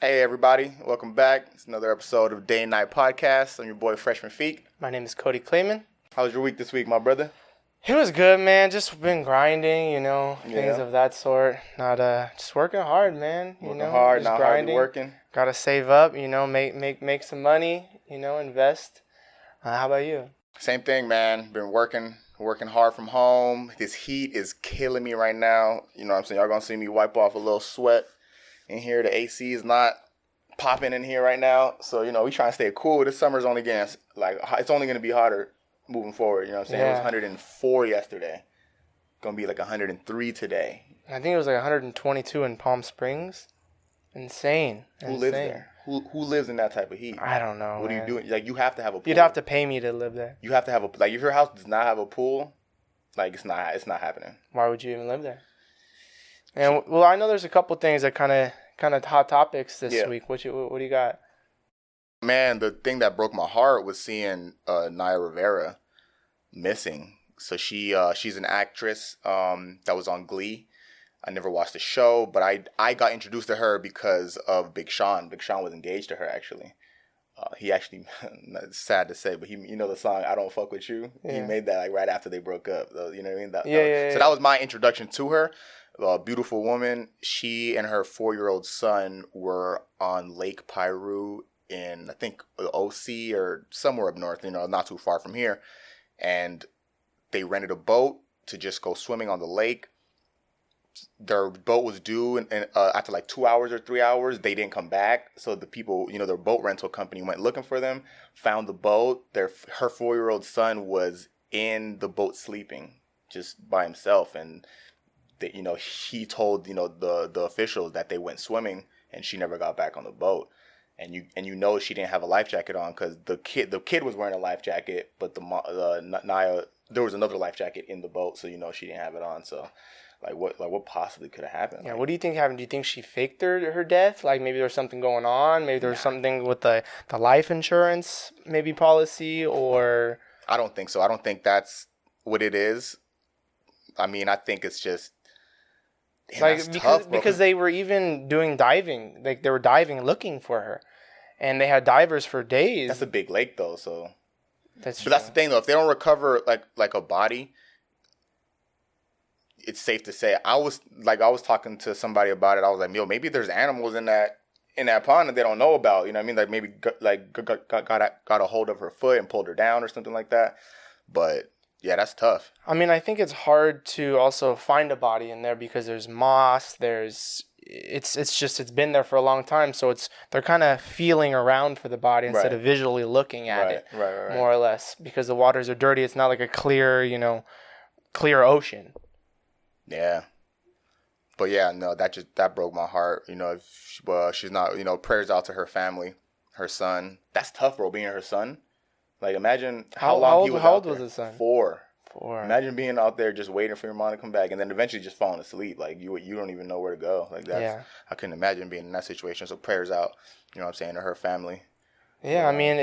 Hey everybody, welcome back. It's another episode of Day and Night Podcast. I'm your boy Freshman Feek. My name is Cody Clayman. How was your week this week, my brother? It was good, man. Just been grinding, things of that sort. Not just working hard, man. Working hard, just not grinding. hardly working. Gotta save up, make some money, invest. How about you? Same thing, man. Been working hard from home. This heat is killing me right now. You know what I'm saying? Y'all gonna see me wipe off a little sweat in here. The AC is not popping in here right now. So, we trying to stay cool. This summer's only getting, it's only going to be hotter moving forward. You know what I'm saying? Yeah. It was 104 yesterday. Going to be like 103 today. I think it was like 122 in Palm Springs. Insane. Who lives there? Who lives in that type of heat? I don't know. What are you doing? Like, you have to have a pool. You'd have to pay me to live there. You have to have a, if your house does not have a pool, it's not happening. Why would you even live there? And well, I know there's a couple things that kind of hot topics this week. What do you got? Man, the thing that broke my heart was seeing Naya Rivera missing. So she's an actress that was on Glee. I never watched the show, but I got introduced to her because of Big Sean. Big Sean was engaged to her, actually. He actually, it's sad to say, but the song "I Don't Fuck With You." Yeah. He made that right after they broke up. You know what I mean? So that was my introduction to her. A beautiful woman. She and her 4-year-old son were on Lake Piru in, I think, OC or somewhere up north, not too far from here. And they rented a boat to just go swimming on the lake. Their boat was due and after like 2 hours or 3 hours, they didn't come back. So the people, their boat rental company went looking for them, found the boat. Her 4-year-old son was in the boat sleeping just by himself. And he told the officials that they went swimming and she never got back on the boat, and she didn't have a life jacket on because the kid was wearing a life jacket, but the Naya, there was another life jacket in the boat, so she didn't have it on. So what possibly could have happened? Yeah, what do you think happened? Do you think she faked her death? Like maybe there was something going on. Maybe there was something with the life insurance policy, or I don't think so. I don't think that's what it is. I mean, I think it's just. Damn, because they were even doing diving, like they were diving looking for her, and they had divers for days. That's a big lake though, so that's the thing though. If they don't recover like a body, it's safe to say. I was talking to somebody about it. I was like, maybe there's animals in that pond that they don't know about. You know what I mean? Like maybe got a hold of her foot and pulled her down or something like that. But yeah, that's tough. I mean, I think it's hard to also find a body in there because there's moss. It's been there for a long time, so they're kind of feeling around for the body instead of visually looking at it, more or less, because the waters are dirty. It's not like a clear ocean. Yeah, but yeah, no, that broke my heart. She's not. Prayers out to her family, her son. That's tough, bro. Being her son. Like, imagine how long he was out there. How old was his son? 4. Imagine being out there just waiting for your mom to come back and then eventually just falling asleep. Like, you don't even know where to go. Like, I couldn't imagine being in that situation. So prayers out, to her family. Yeah, I mean,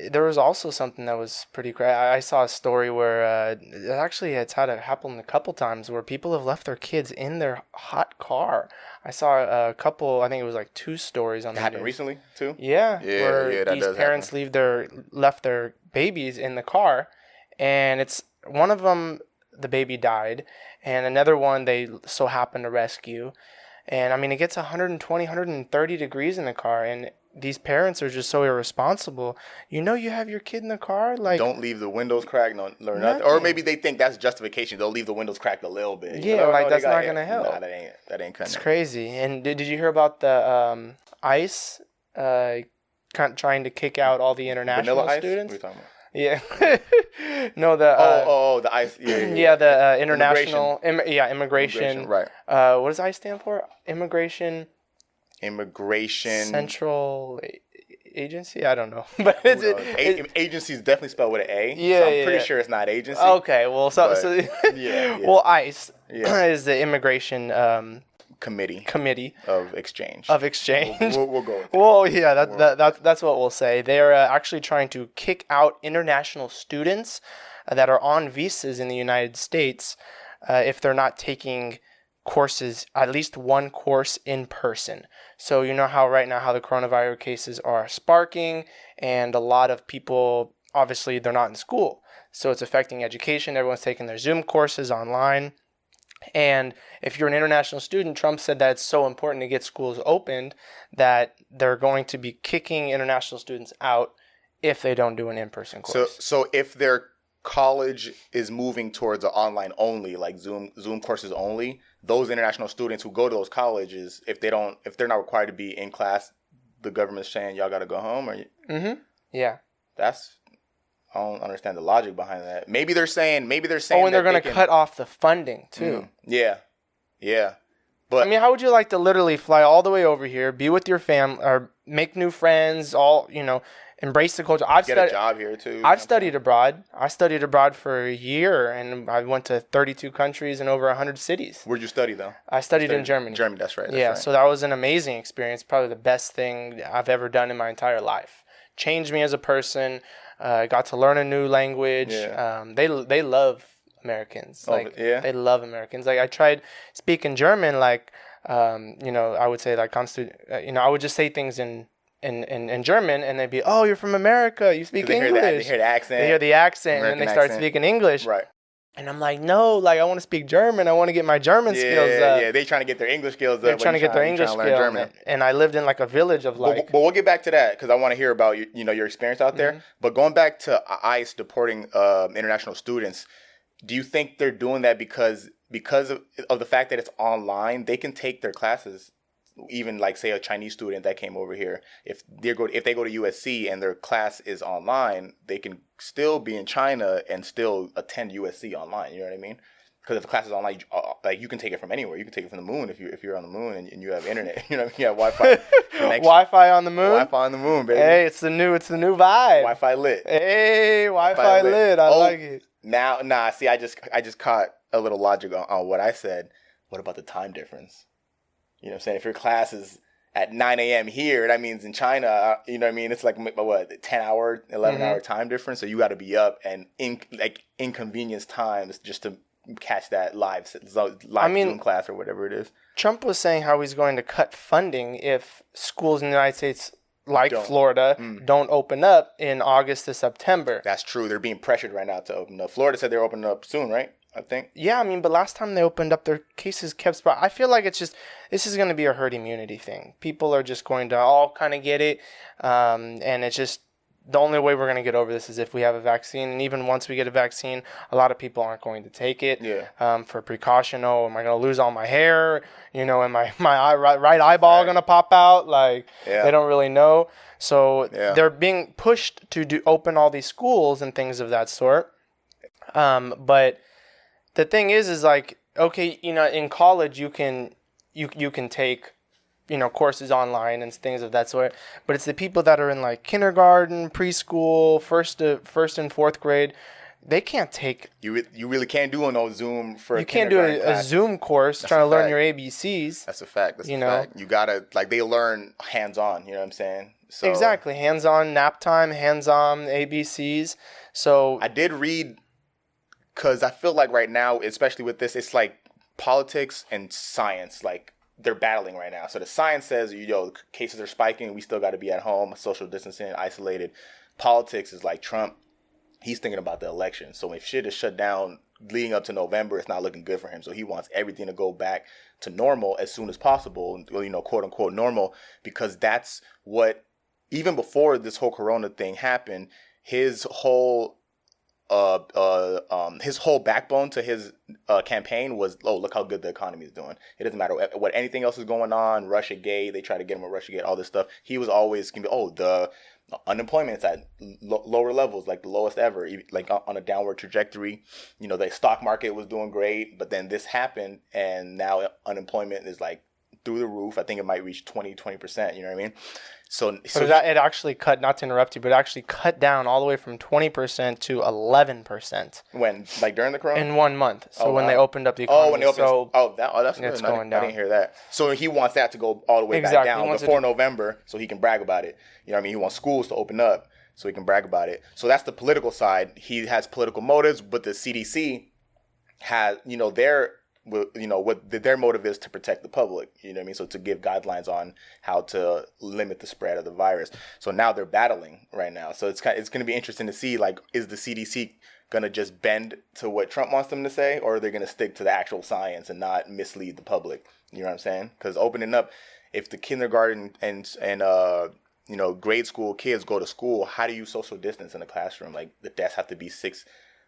there was also something that was pretty crazy. I saw a story where it's had it happen a couple times where people have left their kids in their hot car. I saw a couple, I think it was like 2 stories on that. Happened recently too? Yeah, where these parents left their babies in the car, and it's one of them, the baby died, and another one they so happened to rescue. And I mean, it gets 120, 130 degrees in the car, and these parents are just so irresponsible. You have your kid in the car, like don't leave the windows cracked, nothing. Or maybe they think that's justification. They'll leave the windows cracked a little bit. That's not gonna help. Nah, that ain't. It's crazy. And did you hear about the ICE trying to kick out all the international Vanilla students? Ice? What are you talking about? Yeah. No, the the ICE. Yeah, the international immigration. Right. What does ICE stand for? Immigration Central Agency? I don't know. But agency is definitely spelled with an A. Yeah, so I'm pretty sure it's not agency. Okay, well, yeah. Well, ICE is the immigration committee of exchange. We'll go with that. Well, yeah, that's what we'll say. They're actually trying to kick out international students that are on visas in the United States if they're not taking courses, at least one course in person. So you know how right now how the coronavirus cases are sparking, and a lot of people, obviously they're not in school, so it's affecting education. Everyone's taking their Zoom courses online. And if you're an international student, Trump said that it's so important to get schools opened that they're going to be kicking international students out if they don't do an in-person course. So if their college is moving towards an online only, like Zoom courses only, those international students who go to those colleges, if they're not required to be in class, the government's saying y'all got to go home, or yeah, I don't understand the logic behind that. Maybe they're saying. Oh, and they're going to cut off the funding too. Yeah. But I mean, how would you like to literally fly all the way over here, be with your family, or make new friends? Embrace the culture. Get a job here too. I've studied abroad. I studied abroad for a year, and I went to 32 countries and over 100 cities. Where'd you study though? I studied in Germany. Germany, that's right. Yeah, so that was an amazing experience. Probably the best thing I've ever done in my entire life. Changed me as a person. Got to learn a new language. Yeah. They love Americans. They love Americans. Like I tried speaking German. I would say I would just say things in German, and they'd be, oh, you're from America, you speak English. They hear the accent. They hear the accent, American, and then they start speaking English. Right. And I'm like, no, I want to speak German. I want to get my German skills up. Yeah, they trying to get their English skills up. They're trying to get their English skills. German. And I lived in a village of But we'll get back to that because I want to hear about your experience out there. Mm-hmm. But going back to ICE deporting international students, do you think they're doing that because of the fact that it's online? They can take their classes. Even say a Chinese student that came over here, if they go to USC and their class is online, they can still be in China and still attend USC online. You know what I mean? Because if the class is online, you can take it from anywhere. You can take it from the moon if you're on the moon and you have internet. You know what I mean? You have Wi-Fi. Wi-Fi on the moon. Wi-Fi on the moon, baby. Hey, it's the new vibe. Wi-Fi lit. Hey, Wi-Fi lit. I like it. Now, see, I just caught a little logic on what I said. What about the time difference? You know what I'm saying? If your class is at 9 a.m. here, that means in China, you know what I mean? It's 10-hour, 11-hour time difference. So you got to be up and inconvenience times just to catch that live Zoom class or whatever it is. Trump was saying how he's going to cut funding if schools in the United States, Florida, don't open up in August to September. That's true. They're being pressured right now to open up. Florida said they're opening up soon, right? I think. Yeah, but last time they opened up, their cases kept spot. I feel like this is going to be a herd immunity thing. People are just going to all kind of get it, and it's just the only way we're going to get over this is if we have a vaccine. And even once we get a vaccine, a lot of people aren't going to take it. Yeah. For precaution. Oh, am I going to lose all my hair? Am my right eyeball going to pop out? They don't really know. So they're being pushed to open all these schools and things of that sort. But the thing is okay, in college you can take, courses online and things of that sort. But it's the people that are in kindergarten, preschool, first and fourth grade. They can't take. You really can't do no Zoom for. You can't do a Zoom course trying to learn your ABCs. That's a fact. That's a fact. You gotta they learn hands on. You know what I'm saying? So exactly, hands on nap time, hands on ABCs. So I did read. Because I feel like right now, especially with this, it's politics and science. They're battling right now. So the science says, cases are spiking. We still got to be at home, social distancing, isolated. Politics is Trump. He's thinking about the election. So if shit is shut down leading up to November, it's not looking good for him. So he wants everything to go back to normal as soon as possible, quote unquote normal, because that's what, even before this whole corona thing happened, his whole backbone to his campaign was, look how good the economy is doing. It doesn't matter what anything else is going on. Russiagate, they try to get him with Russiagate, all this stuff. He was always going to be, the unemployment's at lower levels, the lowest ever, on a downward trajectory. The stock market was doing great, but then this happened, and now unemployment is through the roof. I think it might reach 20%. You know what I mean? So it actually cut, not to interrupt you, but it actually cut down all the way from 20% to 11%. When, during the corona? In 1 month. So when they opened up the economy. Oh, when they opened that's good. It's going down. I didn't hear that. So he wants that to go all the way back down before November so he can brag about it. You know what I mean? He wants schools to open up so he can brag about it. So that's the political side. He has political motives, but the CDC has, what their motive is to protect the public. You know what I mean? So to give guidelines on how to limit the spread of the virus. So now they're battling right now. So it's going to be interesting to see, like, is the CDC going to just bend to what Trump wants them to say, or are they going to stick to the actual science and not mislead the public? You know what I'm saying? Because opening up, if the kindergarten and grade school kids go to school, how do you social distance in a classroom? Like, the desks have to be 6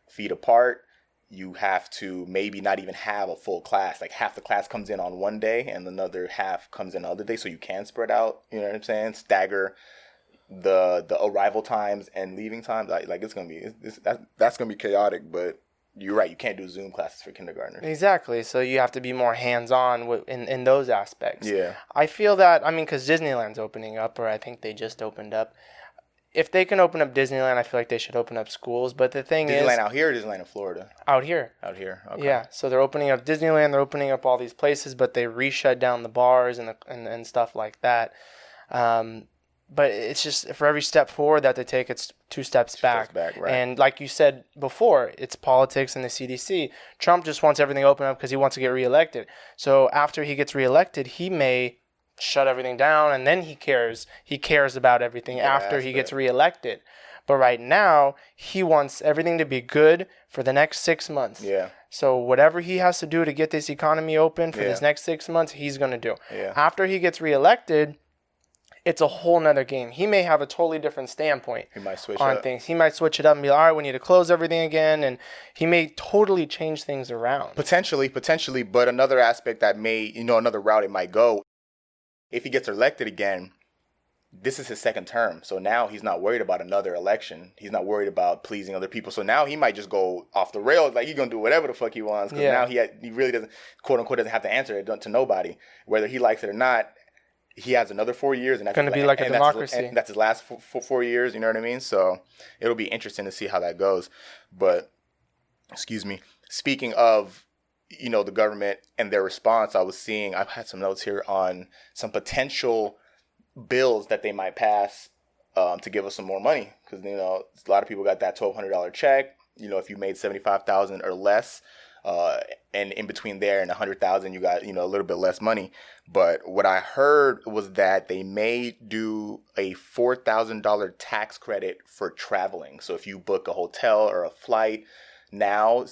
feet apart. You have to maybe not even have a full class. Like, half the class comes in on one day and another half comes in another day, so you can spread out. You know what I'm saying? Stagger the arrival times and leaving times. Like it's gonna be that's gonna be chaotic. But you're right. You can't do Zoom classes for kindergartners. Exactly. So you have to be more hands-on in those aspects. Yeah. I feel that, I mean, because Disneyland's opening up, or I think they just opened up. If they can open up Disneyland, I feel like they should open up schools. But the thing is... Disneyland out here or Disneyland in Florida? Out here. Out here, okay. Yeah, so they're opening up Disneyland, they're opening up all these places, but they re-shut down the bars and stuff like that. But it's just, for every step forward that they take, it's 2 steps back. Right. And like you said before, it's politics and the CDC. Trump just wants everything open up because he wants to get reelected. So after he gets reelected, he may shut everything down, and then he cares about everything after he gets reelected. But right now, he wants everything to be good for the next 6 months. Yeah. So whatever he has to do to get this economy open for this next 6 months, he's going to do. Yeah. After he gets reelected, it's a whole nother game. He may have a totally different standpoint on things. He might switch it up and be like, all right, we need to close everything again. And he may totally change things around. Potentially. But another aspect that may, another route it might go, if he gets elected again, this is his second term. So now he's not worried about another election. He's not worried about pleasing other people. So now he might just go off the rails. Like, he's going to do whatever the fuck he wants. Because now he really doesn't, quote unquote, doesn't have to answer it to nobody. Whether he likes it or not, he has another 4 years. And that's going to be like a democracy. That's his last 4 years. You know what I mean? So it'll be interesting to see how that goes. But, speaking of, the government and their response, I've had some notes here on some potential bills that they might pass to give us some more money. Because, a lot of people got that $1,200 check. If you made $75,000 or less, and in between there and $100,000, you got, a little bit less money. But what I heard was that they may do a $4,000 tax credit for traveling. So if you book a hotel or a flight now,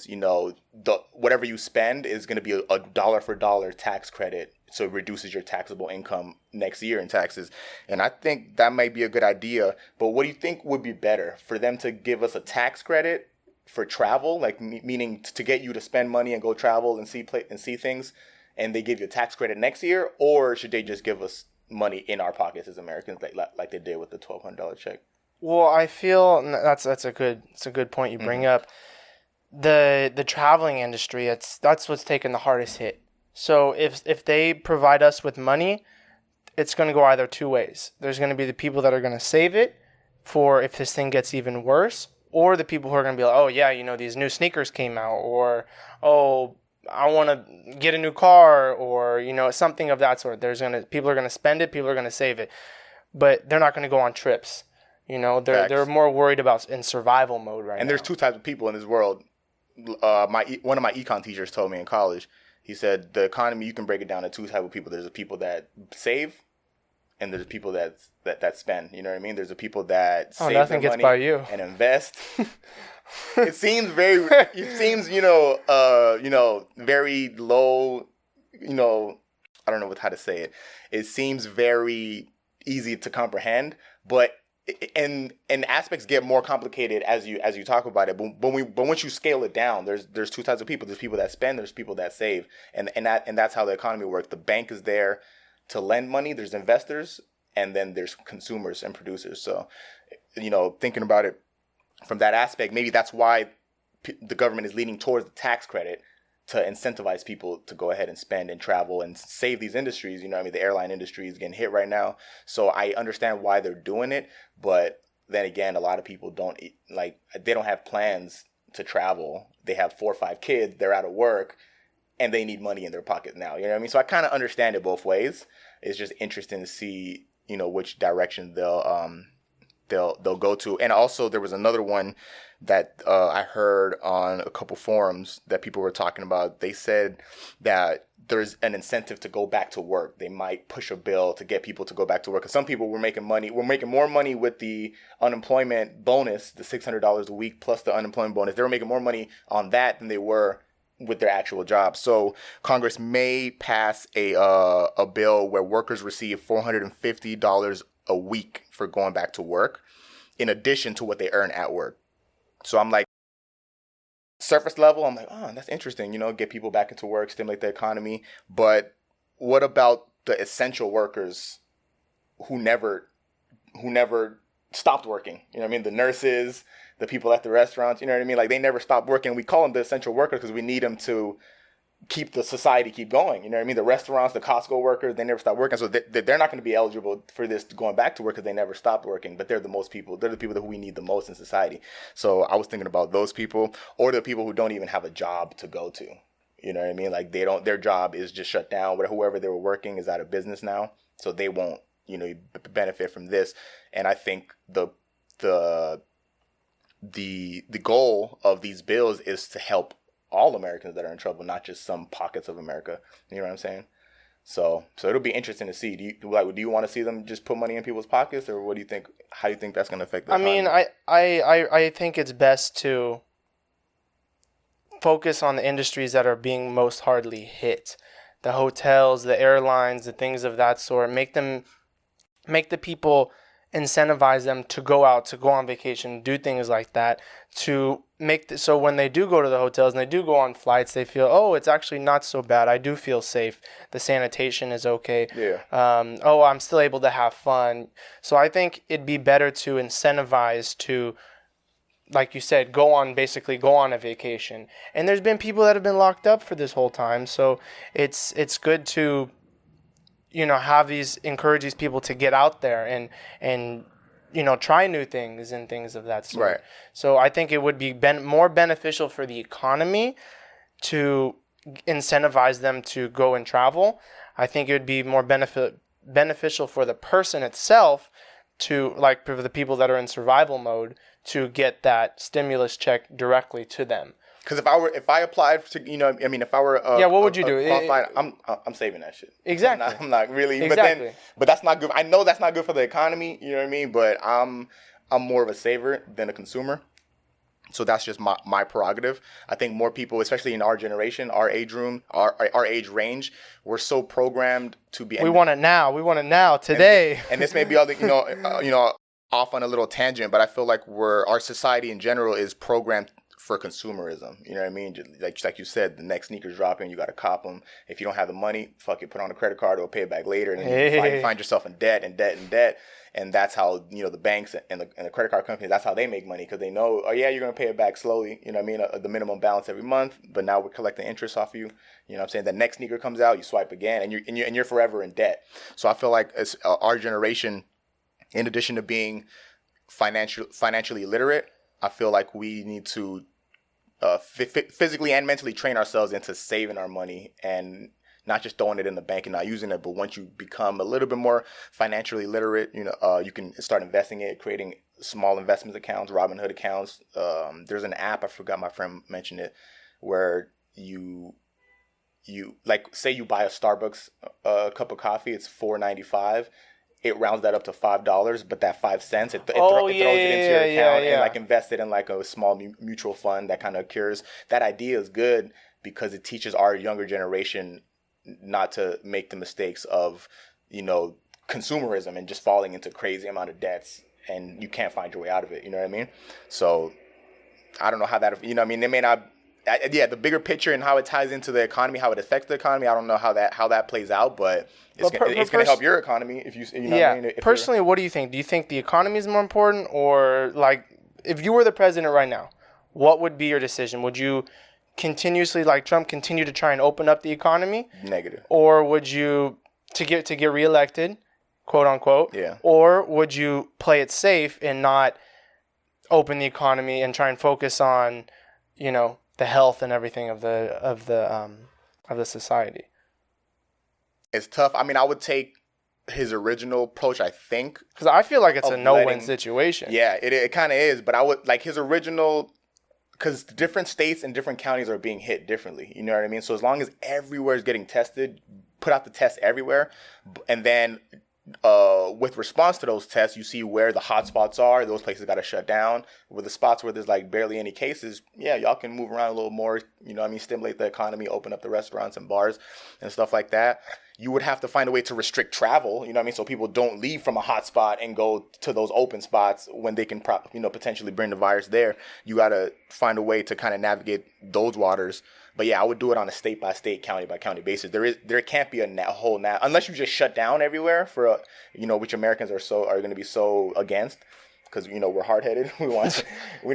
whatever you spend is going to be a dollar for dollar tax credit. So it reduces your taxable income next year in taxes. And I think that might be a good idea. But what do you think would be better? For them to give us a tax credit for travel, like meaning to get you to spend money and go travel and see things, and they give you a tax credit next year? Or should they just give us money in our pockets as Americans, like they did with the $1,200 check? Well, I feel that's a good point you bring up. The traveling industry, that's what's taken the hardest hit. So if they provide us with money, it's going to go either 2 ways. There's going to be the people that are going to save it for if this thing gets even worse, or the people who are going to be like, oh yeah, these new sneakers came out, or oh, I want to get a new car, or something of that sort. People are going to spend it, people are going to save it, but they're not going to go on trips. They're more worried about in survival mode right now. And there's 2 types of people in this world. One of my econ teachers told me in college. He said the economy, you can break it down to 2 types of people. There's the people that save, and there's the people that spend. You know what I mean? There's the people that save nothing their gets money by you. and invest. It seems very very low. I don't know how to say it. It seems very easy to comprehend, but and aspects get more complicated as you talk about it. But once you scale it down, there's 2 types of people. There's people that spend. There's people that save, and that's how the economy works. The bank is there to lend money. There's investors, and then there's consumers and producers. So, thinking about it from that aspect, maybe that's why the government is leaning towards the tax credit to incentivize people to go ahead and spend and travel and save these industries. The airline industry is getting hit right now. So I understand why they're doing it. But then again, a lot of people they don't have plans to travel. They have 4 or 5 kids. They're out of work and they need money in their pocket now. You know what I mean? So I kind of understand it both ways. It's just interesting to see, which direction they'll they'll go to. And also there was another one that I heard on a couple forums that people were talking about. They said that there's an incentive to go back to work. They might push a bill to get people to go back to work. Because some people were making money. We're making more money with the unemployment bonus, the $600 a week plus the unemployment bonus. They were making more money on that than they were with their actual job. So Congress may pass a bill where workers receive $450 a week for going back to work, in addition to what they earn at work. So I'm like, surface level, I'm like, oh, that's interesting, get people back into work, stimulate the economy. But what about the essential workers who never stopped working? You know what I mean? The nurses, the people at the restaurants, you know what I mean? Like, they never stopped working. We call them the essential workers because we need them to keep the society keep going. You know what I mean? The restaurants, the Costco workers, they never stop working. So they're not going to be eligible for this going back to work because they never stopped working. But they're the people who we need the most in society. So I was thinking about those people, or the people who don't even have a job to go to. You know what I mean? Like, their job is just shut down. Whoever they were working is out of business now. So they won't, benefit from this. And I think the goal of these bills is to help all Americans that are in trouble, not just some pockets of America. You know what I'm saying? So it'll be interesting to see. Do you want to see them just put money in people's pockets, or what do you think? How do you think that's going to affect the economy? I think it's best to focus on the industries that are being most hardly hit. The hotels, the airlines, the things of that sort. Make the people, incentivize them to go out, to go on vacation, do things like that, to make so when they do go to the hotels and they do go on flights, they feel, oh, it's actually not so bad. I do feel safe. The sanitation is okay. Yeah. I'm still able to have fun. So I think it'd be better to incentivize to, like you said, go on a vacation. And there's been people that have been locked up for this whole time. So it's good to encourage these people to get out there and try new things and things of that sort. Right. So I think it would be more beneficial for the economy to incentivize them to go and travel. I think it would be more beneficial for the person itself to, like, for the people that are in survival mode, to get that stimulus check directly to them. Because if I applied to, if I were what would you do? Qualified, I'm saving that shit. Exactly. I'm not really. Exactly. But that's not good. I know that's not good for the economy. You know what I mean? But I'm more of a saver than a consumer. So that's just my prerogative. I think more people, especially in our generation, our age range, we're so programmed to be. We want it now. We want it now, today. And this may be all off on a little tangent, but I feel like our society in general is programmed for consumerism. You know what I mean? Like you said, the next sneakers dropping, you got to cop them. If you don't have the money, fuck it, put on a credit card or pay it back later. And then you find yourself in debt. And that's how, the banks and the credit card companies, that's how they make money, because they know, oh yeah, you're going to pay it back slowly. You know what I mean? The minimum balance every month, but now we're collecting interest off you. You know what I'm saying? The next sneaker comes out, you swipe again, and you're forever in debt. So I feel like as our generation, in addition to being financially illiterate, I feel like we need to physically and mentally train ourselves into saving our money and not just throwing it in the bank and not using it. But once you become a little bit more financially literate, you can start investing it, creating small investment accounts, Robinhood accounts. There's an app, I forgot, my friend mentioned it, where you like, say you buy a Starbucks cup of coffee, it's $4.95. It rounds that up to $5, but that 5 cents, it throws it into your account and like invest it in like a small mutual fund that kind of cures. That idea is good because it teaches our younger generation not to make the mistakes of, consumerism and just falling into crazy amount of debts, and you can't find your way out of it. You know what I mean? So I don't know how that, they may not. The bigger picture and how it ties into the economy, how it affects the economy, I don't know how that plays out, but it's going to help your economy if you know what I mean? Personally, what do you think? Do you think the economy is more important, or, like, if you were the president right now, what would be your decision? Would you continuously, like Trump, continue to try and open up the economy? Negative. Or would you to get reelected, quote unquote? Yeah. Or would you play it safe and not open the economy and try and focus on, the health and everything of the society? It's tough. I mean, I would take his original approach, I think. Because I feel like it's a no-win situation. Yeah, it kind of is. But I would like his original, because different states and different counties are being hit differently. You know what I mean? So as long as everywhere is getting tested, put out the tests everywhere, and then with response to those tests, you see where the hot spots are. Those places got to shut down. With the spots where there's like barely any cases, yeah, y'all can move around a little more. You know what I mean? Stimulate the economy, open up the restaurants and bars and stuff like that. You would have to find a way to restrict travel, you know what I mean? So people don't leave from a hot spot and go to those open spots when they can, potentially bring the virus there. You got to find a way to kind of navigate those waters. But yeah, I would do it on a state by state, county by county basis. There can't be a whole unless you just shut down everywhere for which Americans are going to be so against. Because we're hard headed. We don't want we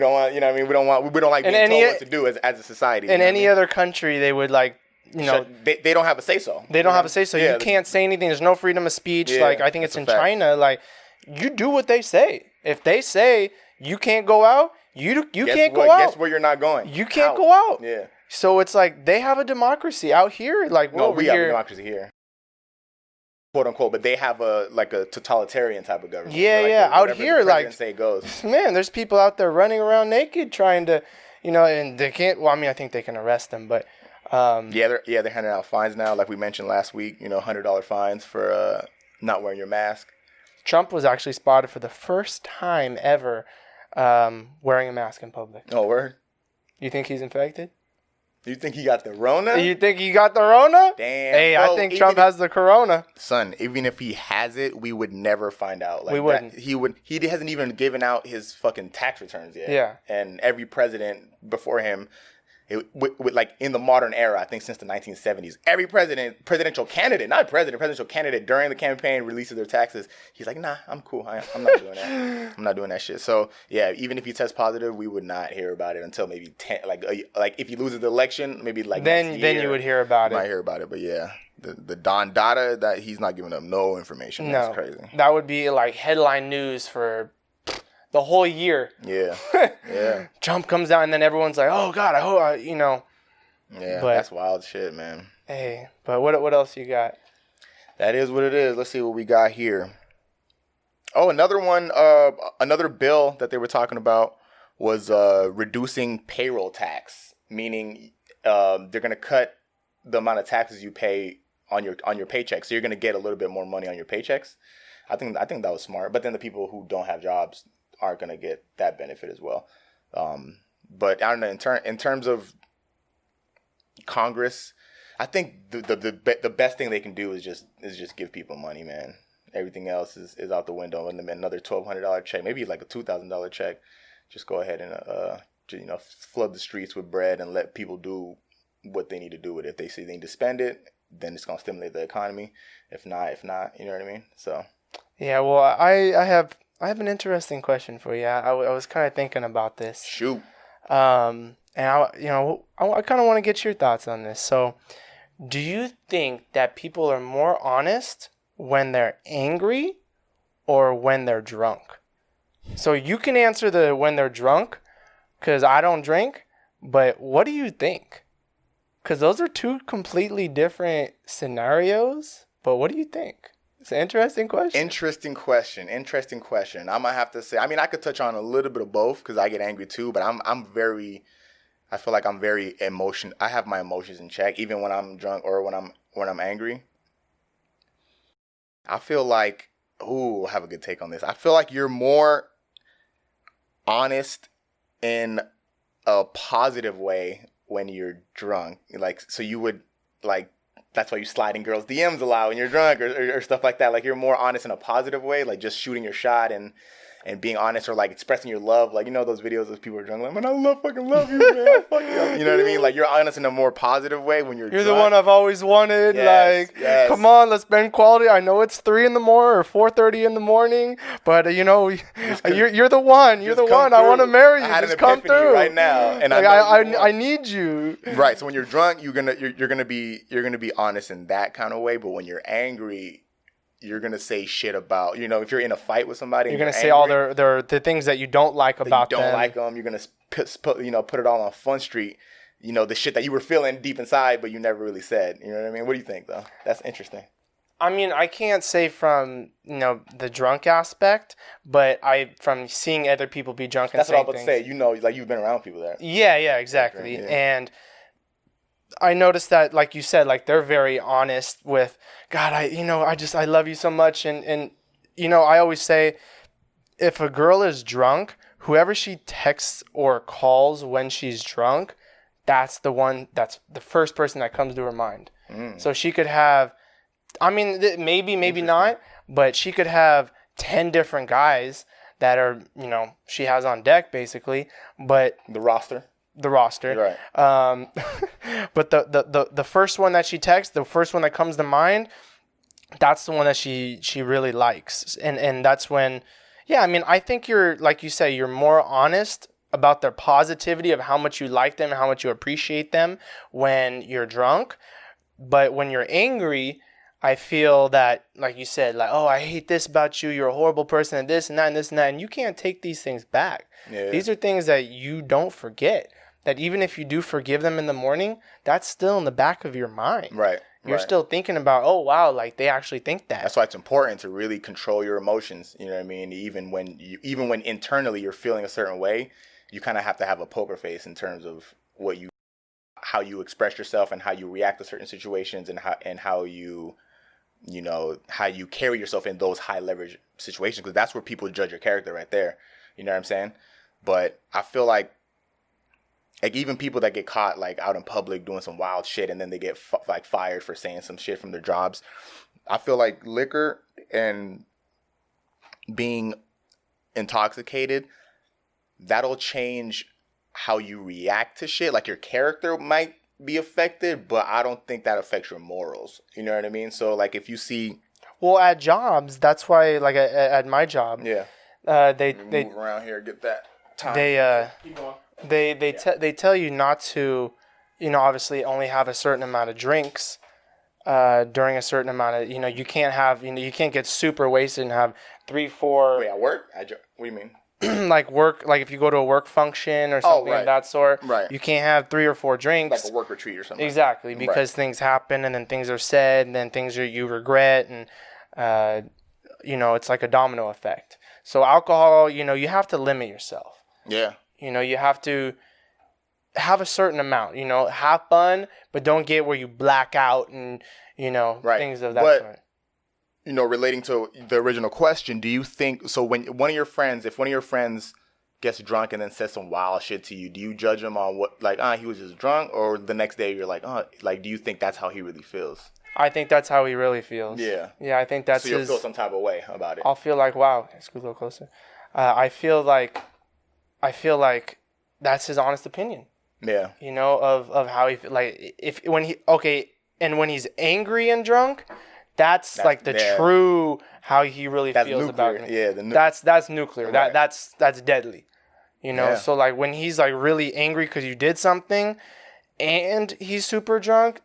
don't like being told what to do as a society. In any other country, they would like. They don't have a say so. They don't have a say so. Yeah, you can't say anything. There's no freedom of speech. Yeah, like I think it's in China. Like you do what they say. If they say you can't go out, you can't go out. Guess where you're not going. You can't go out. Yeah. So it's like they have a democracy out here. Like no, we have a democracy here, quote unquote. But they have a totalitarian type of government. Yeah. Out here, like say goes. Man, there's people out there running around naked trying to, and they can't. Well, I mean, I think they can arrest them, but. They're handing out fines now, like we mentioned last week. $100 fines for not wearing your mask. Trump was actually spotted for the first time ever wearing a mask in public. Oh, word? You think he's infected? You think he got the Rona? You think he got the Rona? Damn. Hey, bro, I think Trump has the Corona. Son, even if he has it, we would never find out. We wouldn't. He hasn't even given out his fucking tax returns yet. Yeah. And every president before him. Like in the modern era, I think since the 1970s, every presidential candidate during the campaign releases their taxes. He's like, nah, I'm cool. I'm not doing that. I'm not doing that shit. So yeah, even if he tests positive, we would not hear about it until maybe 10. Like if he loses the election, maybe like then next year, you would hear about it. Might hear about it, but yeah, the Don Dada that he's not giving up no information. That's crazy. That would be like headline news for the whole year. Yeah. Yeah. Trump comes out and then everyone's like, oh, God, I hope, Yeah, but, that's wild shit, man. Hey, but what else you got? That is what it is. Let's see what we got here. Oh, another one, another bill that they were talking about was reducing payroll tax, meaning they're going to cut the amount of taxes you pay on your paycheck. So you're going to get a little bit more money on your paychecks. I think that was smart. But then the people who don't have jobs aren't going to get that benefit as well. But I don't know, in terms of Congress, I think the best thing they can do is just give people money, man. Everything else is out the window. And another $1,200 check, maybe like a $2,000 check. Just go ahead and flood the streets with bread and let people do what they need to do with it. If they say they need to spend it, then it's gonna stimulate the economy. If not, you know what I mean? So yeah, well, I have an interesting question for you. I was kind of thinking about this. Shoot. And I kind of want to get your thoughts on this. So, do you think that people are more honest when they're angry or when they're drunk? So you can answer the when they're drunk, because I don't drink. But what do you think? Because those are two completely different scenarios. But what do you think? It's an interesting question. Interesting question. I'm gonna have to say. I mean, I could touch on a little bit of both because I get angry too. But I feel like I'm very I have my emotions in check, even when I'm drunk or when I'm angry. I feel like, I have a good take on this. I feel like you're more honest in a positive way when you're drunk. Like, so you would like. That's why you slide in girls' DMs a lot when you're drunk or stuff like that. Like, you're more honest in a positive way, like just shooting your shot and being honest, or like expressing your love. Like, those videos of people are drunk, like, man, I fucking love you, man. Fuck you. You know what I mean? Like, you're honest in a more positive way when you're drunk. The one I've always wanted. Yes, like, come on, let's spend quality. I know it's 3 a.m. or 4:30 in the morning, but you're the one. You're the one. I want to marry you. I had just an come through right now, and like, I need you. Right. So when you're drunk, you're gonna be honest in that kind of way. But when you're angry, you're gonna say shit about, if you're in a fight with somebody, you're gonna say all the things that you don't like about them. You don't like them. You're gonna put it all on Fun Street. The shit that you were feeling deep inside, but you never really said. You know what I mean? What do you think, though? That's interesting. I mean, I can't say from, the drunk aspect, but from seeing other people be drunk and That's what I was about things. to say. Like you've been around people there. Yeah, exactly. Yeah. And I noticed that, like you said, like they're very honest with, God, I love you so much. And I always say, if a girl is drunk, whoever she texts or calls when she's drunk, that's the first person that comes to her mind. So she could have, I mean, maybe not, but she could have 10 different guys that are, she has on deck basically, but The roster. Right. But the first one that she texts, the first one that comes to mind, that's the one that she really likes. And that's when, yeah, I mean, I think you're, like you say, you're more honest about their positivity of how much you like them and how much you appreciate them when you're drunk. But when you're angry, I feel that, like you said, like, oh, I hate this about you. You're a horrible person and this and that and this and that. And you can't take these things back. Yeah. These are things that you don't forget. That even if you do forgive them in the morning, that's still in the back of your mind. Right. You're still thinking about, oh, wow, like they actually think that. That's why it's important to really control your emotions. You know what I mean? Even when internally you're feeling a certain way, you kind of have to have a poker face in terms of how you express yourself and how you react to certain situations and how you carry yourself in those high leverage situations, because that's where people judge your character right there. You know what I'm saying? But I feel like even people that get caught like out in public doing some wild shit and then they get fired for saying some shit from their jobs, I feel like liquor and being intoxicated, that'll change how you react to shit. Like your character might be affected, but I don't think that affects your morals. You know what I mean? So like if you see, well, at jobs, that's why, like at my job, yeah, they move around here, get that time. They tell you not to, obviously only have a certain amount of drinks during a certain amount of, you can't have, you can't get super wasted and have 3-4. Wait, at work? What do you mean? Like work, like if you go to a work function or something of that sort, right, you can't have 3 or 4 drinks. Like a work retreat or something. Exactly, because things happen and then things are said and then things you regret and, it's like a domino effect. So alcohol, you have to limit yourself. Yeah. You have to have a certain amount, have fun, but don't get where you black out and, things of that sort. Relating to the original question, do you think, so when if one of your friends gets drunk and then says some wild shit to you, do you judge him on what, like, he was just drunk, or the next day you're like, like, do you think that's how he really feels? I think that's how he really feels. Yeah. Yeah, I think that's so you'll feel some type of way about it. I'll feel like, wow, scoot a little closer. I feel like that's his honest opinion. Yeah. Of how he, like, when he's angry and drunk, that's like the true how he really feels nuclear. About me. Yeah, that's nuclear. Right. That's deadly. So like when he's like really angry because you did something, and he's super drunk,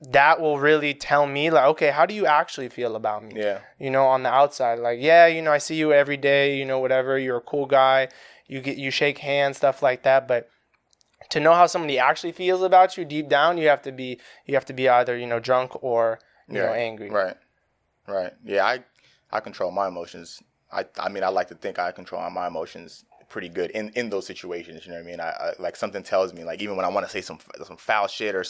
that will really tell me like, okay, how do you actually feel about me? Yeah. On the outside, like, yeah, I see you every day. Whatever. You're a cool guy. You shake hands, stuff like that, but to know how somebody actually feels about you deep down, you have to be either drunk or angry. Right. Yeah, I control my emotions. I mean, I like to think I control my emotions pretty good in those situations. You know what I mean? I like something tells me, like, even when I want to say some foul shit or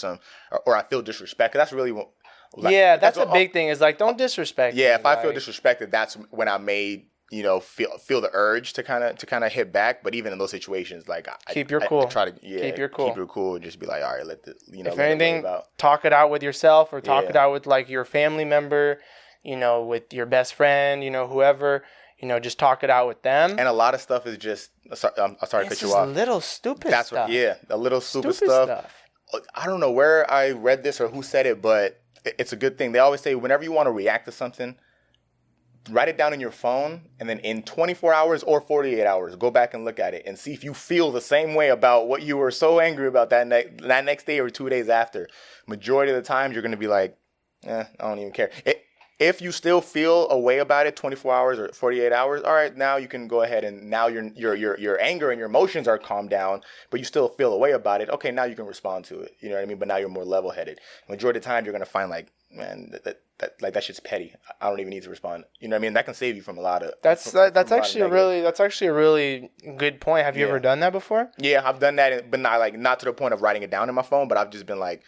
I feel disrespected. That's really what. Like, that's a big thing. Is like, don't disrespect. Yeah, if I feel disrespected, that's when I may feel the urge to kind of hit back. But even in those situations, like, keep your cool. I try to keep your cool. Just be like, all right, if anything, talk it out with yourself or talk it out with like your family member, with your best friend, whoever. Just talk it out with them. And a lot of stuff is just, I'm sorry to cut you off. Little stupid stuff. A little stupid stuff. I don't know where I read this or who said it, but it's a good thing. They always say whenever you want to react to something, write it down in your phone, and then in 24 hours or 48 hours, go back and look at it and see if you feel the same way about what you were so angry about that next day or 2 days after. Majority of the time, you're going to be like, I don't even care. If you still feel a way about it 24 hours or 48 hours, all right, now you can go ahead and now your anger and your emotions are calmed down, but you still feel a way about it. Okay, now you can respond to it. You know what I mean? But now you're more level-headed. Majority of the time, you're going to find like, man, that shit's petty. I don't even need to respond. You know what I mean? That can save you from a lot of That's actually a really good point. Have you ever done that before? Yeah, I've done that, but not to the point of writing it down in my phone, but I've just been like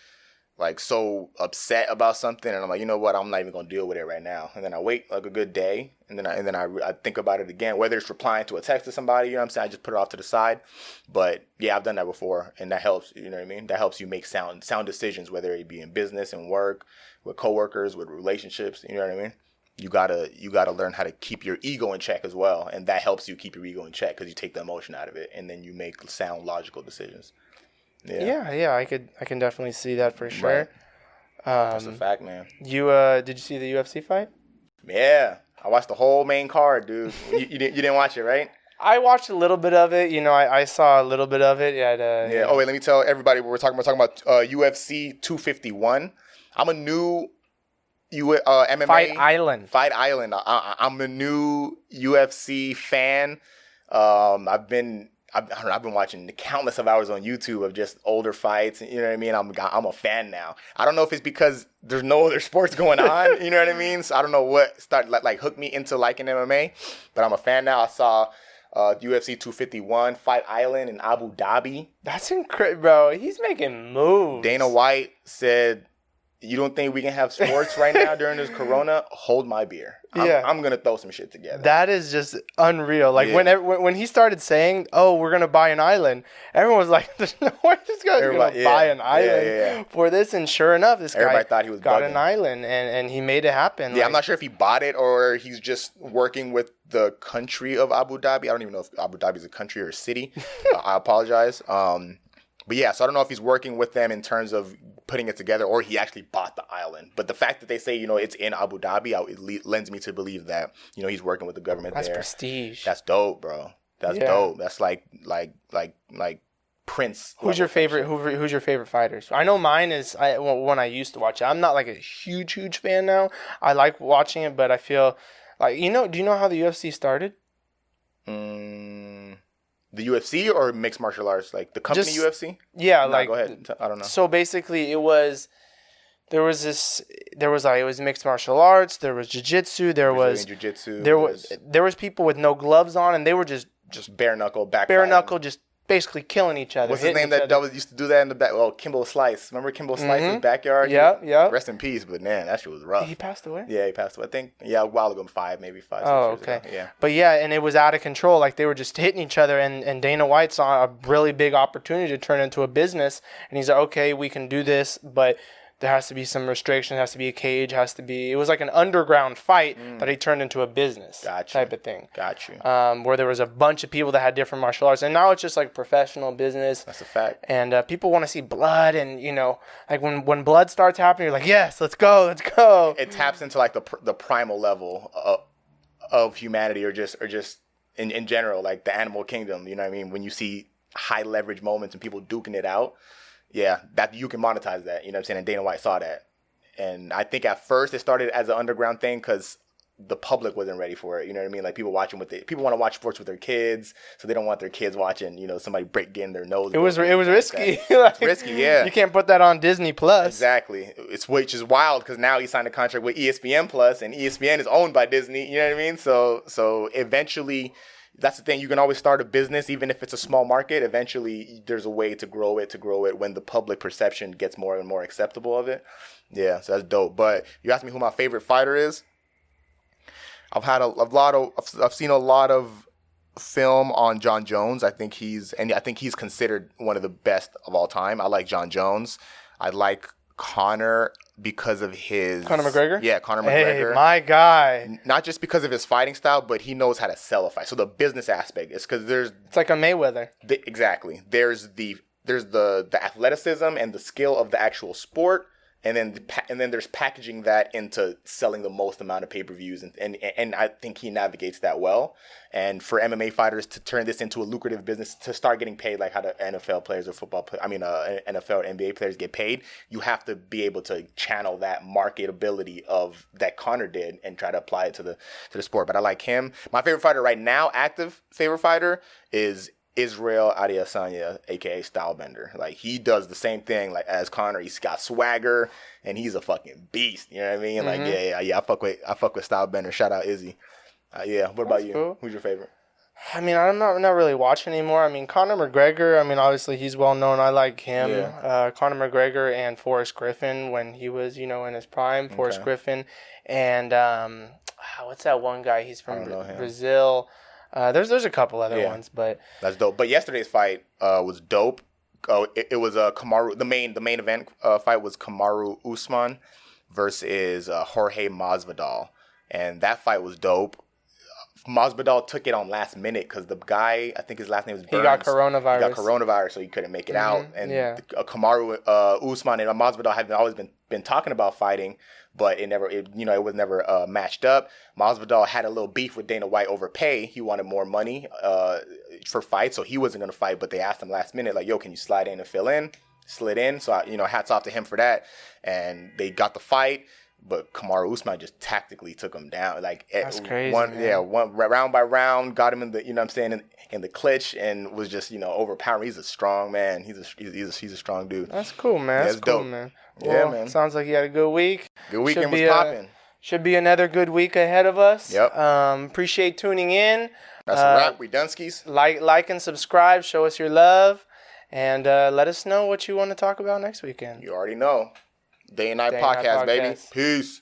so upset about something, and I'm like, you know what, I'm not even gonna deal with it right now. And then I wait like a good day, and then I think about it again, whether it's replying to a text to somebody, you know what I'm saying, I just put it off to the side. But yeah, I've done that before, and that helps. You know what I mean? That helps you make sound decisions, whether it be in business and work, with coworkers, with relationships. You know what I mean? You gotta learn how to keep your ego in check as well, and that helps you keep your ego in check because you take the emotion out of it, and then you make sound, logical decisions. Yeah, I can definitely see that for sure. Right. That's a fact, man. Did you see the UFC fight? Yeah, I watched the whole main card, dude. you didn't watch it, right? I watched a little bit of it. You know, I saw a little bit of it. Yeah. Oh wait, let me tell everybody what we're talking about. We're talking about UFC 251. I'm a new MMA Fight Island. I'm a new UFC fan. I've been watching countless of hours on YouTube of just older fights. You know what I mean? I'm a fan now. I don't know if it's because there's no other sports going on. You know what I mean? So I don't know what started like hooked me into liking MMA, but I'm a fan now. I saw UFC 251 Fight Island in Abu Dhabi. That's incredible, bro. He's making moves. Dana White said, "You don't think we can have sports right now during this corona? Hold my beer. I'm going to throw some shit together." That is just unreal. Like, when he started saying, "Oh, we're going to buy an island," everyone was like, "There's no way this guy's going to buy an island for this." And sure enough, everybody thought he was got bugging. An island, and he made it happen. Yeah, I'm not sure if he bought it or he's just working with the country of Abu Dhabi. I don't even know if Abu Dhabi is a country or a city. I apologize. But yeah, so I don't know if he's working with them in terms of putting it together or he actually bought the island. But the fact that they say, it's in Abu Dhabi, it lends me to believe that, he's working with the government there. That's prestige. That's dope, bro. That's dope. That's like Prince. Who's your favorite fighters? I know mine is when I used to watch it. I'm not like a huge fan now. I like watching it, but I feel like, do you know how the UFC started? The UFC or mixed martial arts, like the company UFC? Yeah, go ahead. I don't know. So basically, it was mixed martial arts. There was jiu-jitsu. There was people with no gloves on, and they were just bare knuckle just basically killing each other. What's his name that used to do that in the back? Well, Kimbo Slice. Remember Kimbo Slice's backyard? Yeah. Rest in peace, but man, that shit was rough. He passed away? Yeah, he passed away. I think, a while ago, 5 6 years ago. Yeah. But yeah, and it was out of control. Like, they were just hitting each other, and Dana White saw a really big opportunity to turn into a business, and he's like, okay, we can do this, but there has to be some restriction, has to be a cage, it was like an underground fight that he turned into a business type of thing. Got you. Where there was a bunch of people that had different martial arts. And now it's just like professional business. That's a fact. And people want to see blood. And, like when blood starts happening, you're like, yes, let's go. It taps into like the primal level of humanity or just in general, like the animal kingdom. You know what I mean? When you see high leverage moments and people duking it out. Yeah, that you can monetize that, you know what I'm saying? And Dana White saw that. And I think at first it started as an underground thing because the public wasn't ready for it, you know what I mean? Like people want to watch sports with their kids, so they don't want their kids watching, somebody getting their nose. It was risky. It's risky, yeah. You can't put that on Disney Plus. Exactly. Which is wild because now he signed a contract with ESPN Plus, and ESPN is owned by Disney, you know what I mean? So eventually, that's the thing. You can always start a business, even if it's a small market. Eventually, there's a way to grow it when the public perception gets more and more acceptable of it. Yeah, so that's dope. But you asked me who my favorite fighter is. I've seen a lot of film on Jon Jones. I think he's considered one of the best of all time. I like Jon Jones. I like Conor because of his... Conor McGregor? Yeah, Conor McGregor. Hey, my guy. Not just because of his fighting style, but he knows how to sell a fight. So the business aspect is because It's like a Mayweather. Exactly. There's the athleticism and the skill of the actual sport, and then there's packaging that into selling the most amount of pay-per-views, and I think he navigates that well. And for MMA fighters to turn this into a lucrative business, to start getting paid like how the NFL players or NFL or NBA players get paid, you have to be able to channel that marketability of that Conor did and try to apply it to the sport. But I like him. My favorite fighter right now, active favorite fighter, is Israel Adesanya, aka Stylebender. Like, he does the same thing like as Conor. He's got swagger and he's a fucking beast. You know what I mean? Like, yeah. I fuck with Stylebender. Shout out Izzy. Yeah. What about you? Cool. Who's your favorite? I mean, I'm not really watching anymore. I mean, Conor McGregor, I mean, obviously he's well known. I like him. Yeah. Conor McGregor and Forrest Griffin when he was, in his prime. Okay. Forrest Griffin. And what's that one guy? He's from Brazil. There's a couple other ones, but that's dope. But yesterday's fight was dope. It was Kamaru. The main event fight was Kamaru Usman versus Jorge Masvidal, and that fight was dope. Masvidal took it on last minute because the guy, I think his last name was Burns. He got coronavirus, so he couldn't make it out. And Kamaru Usman and Masvidal have always been talking about fighting, but it was never matched up. Masvidal had a little beef with Dana White over pay. He wanted more money for fights, so he wasn't going to fight. But they asked him last minute, like, "Yo, can you slide in and fill in?" Slid in, so hats off to him for that. And they got the fight. But Kamaru Usman just tactically took him down. Like, that's crazy. One round by round, got him in the in the clinch, and was just overpowering. He's a strong man. He's a strong dude. That's cool, man. That's cool, dope. Man. Well, yeah, man. Sounds like you had a good week. Good weekend was popping. Should be another good week ahead of us. Yep. Appreciate tuning in. That's a wrap. We Dunskies. Like and subscribe. Show us your love, and let us know what you want to talk about next weekend. You already know. Day and Night Podcast, baby. Peace.